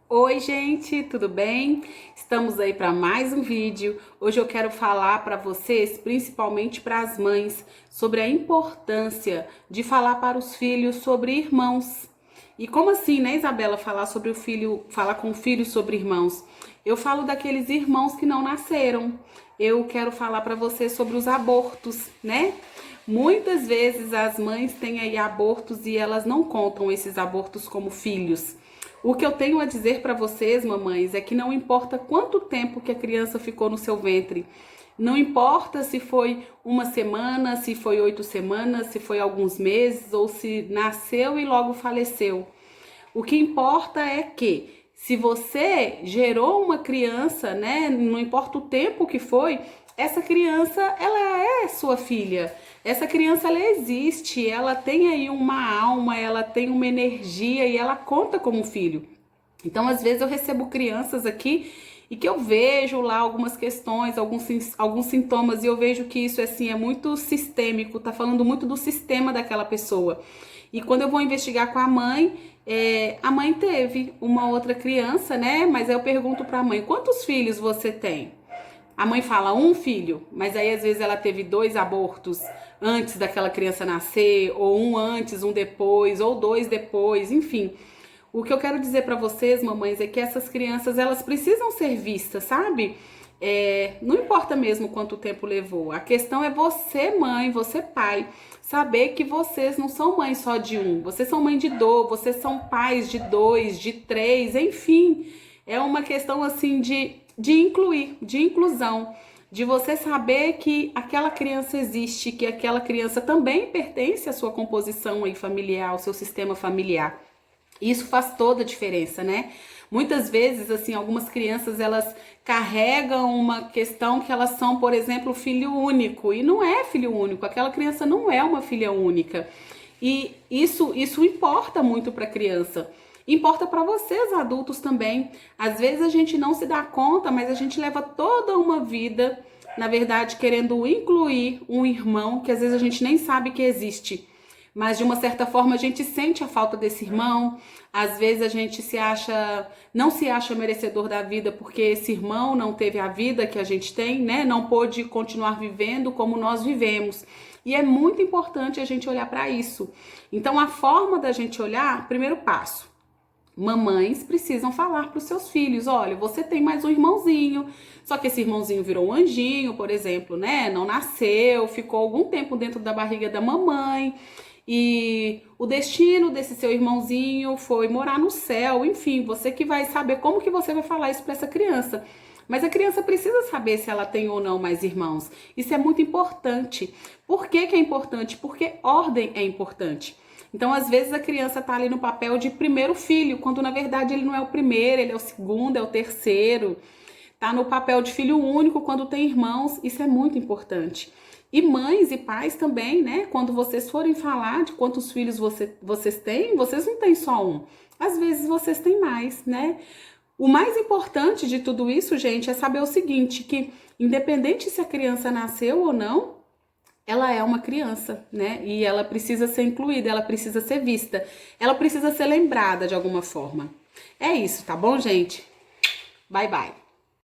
Oi, gente, tudo bem? Estamos aí para mais um vídeo. Hoje eu quero falar para vocês, principalmente para as mães, sobre a importância de falar para os filhos sobre irmãos. E como assim, né, Isabela, falar sobre o filho, falar com o filho sobre irmãos? Eu falo daqueles irmãos que não nasceram. Eu quero falar para vocês sobre os abortos, né? Muitas vezes as mães têm aí abortos e elas não contam esses abortos como filhos. O que eu tenho a dizer para vocês, mamães, é que não importa quanto tempo que a criança ficou no seu ventre, não importa se foi uma semana, se foi 8 semanas, se foi alguns meses ou se nasceu e logo faleceu. O que importa é que se você gerou uma criança, né, não importa o tempo que foi, essa criança, ela é sua filha. Essa criança, ela existe, ela tem aí uma alma, ela tem uma energia e ela conta como filho. Então, às vezes eu recebo crianças aqui e que eu vejo lá algumas questões, alguns sintomas, e eu vejo que isso assim é muito sistêmico, tá falando muito do sistema daquela pessoa. E quando eu vou investigar com a mãe teve uma outra criança, né? Mas aí eu pergunto pra mãe: quantos filhos você tem? A mãe fala um filho, mas aí às vezes ela teve 2 abortos antes daquela criança nascer, ou um antes, um depois, ou 2 depois, enfim. O que eu quero dizer para vocês, mamães, é que essas crianças, elas precisam ser vistas, sabe? Não importa mesmo quanto tempo levou. A questão é você, mãe, você, pai, saber que vocês não são mães só de um. Vocês são mãe de dois, vocês são pais de 2, de 3, enfim. É uma questão assim de incluir, de inclusão. De você saber que aquela criança existe, que aquela criança também pertence à sua composição aí familiar, ao seu sistema familiar. Isso faz toda a diferença, né? Muitas vezes, assim, algumas crianças, elas carregam uma questão que elas são, por exemplo, filho único. E não é filho único, aquela criança não é uma filha única. E isso importa muito para a criança. Importa para vocês, adultos, também. Às vezes a gente não se dá conta, mas a gente leva toda uma vida, na verdade, querendo incluir um irmão que às vezes a gente nem sabe que existe. Mas de uma certa forma a gente sente a falta desse irmão. Às vezes a gente não se acha merecedor da vida porque esse irmão não teve a vida que a gente tem, né? Não pôde continuar vivendo como nós vivemos. E é muito importante a gente olhar para isso. Então a forma da gente olhar, primeiro passo. Mamães precisam falar para os seus filhos: olha, você tem mais um irmãozinho, só que esse irmãozinho virou um anjinho, por exemplo, né? Não nasceu, ficou algum tempo dentro da barriga da mamãe. E o destino desse seu irmãozinho foi morar no céu. Enfim, você que vai saber como que você vai falar isso para essa criança. Mas a criança precisa saber se ela tem ou não mais irmãos. Isso é muito importante. Por que que é importante? Porque ordem é importante. Então, às vezes, a criança tá ali no papel de primeiro filho, quando na verdade ele não é o primeiro, ele é o segundo, é o terceiro. Tá no papel de filho único quando tem irmãos. Isso é muito importante. E mães e pais também, né? Quando vocês forem falar de quantos filhos vocês têm, vocês não têm só um. Às vezes vocês têm mais, né? O mais importante de tudo isso, gente, é saber o seguinte, que independente se a criança nasceu ou não, ela é uma criança, né? E ela precisa ser incluída, ela precisa ser vista, ela precisa ser lembrada de alguma forma. É isso, tá bom, gente? Bye, bye.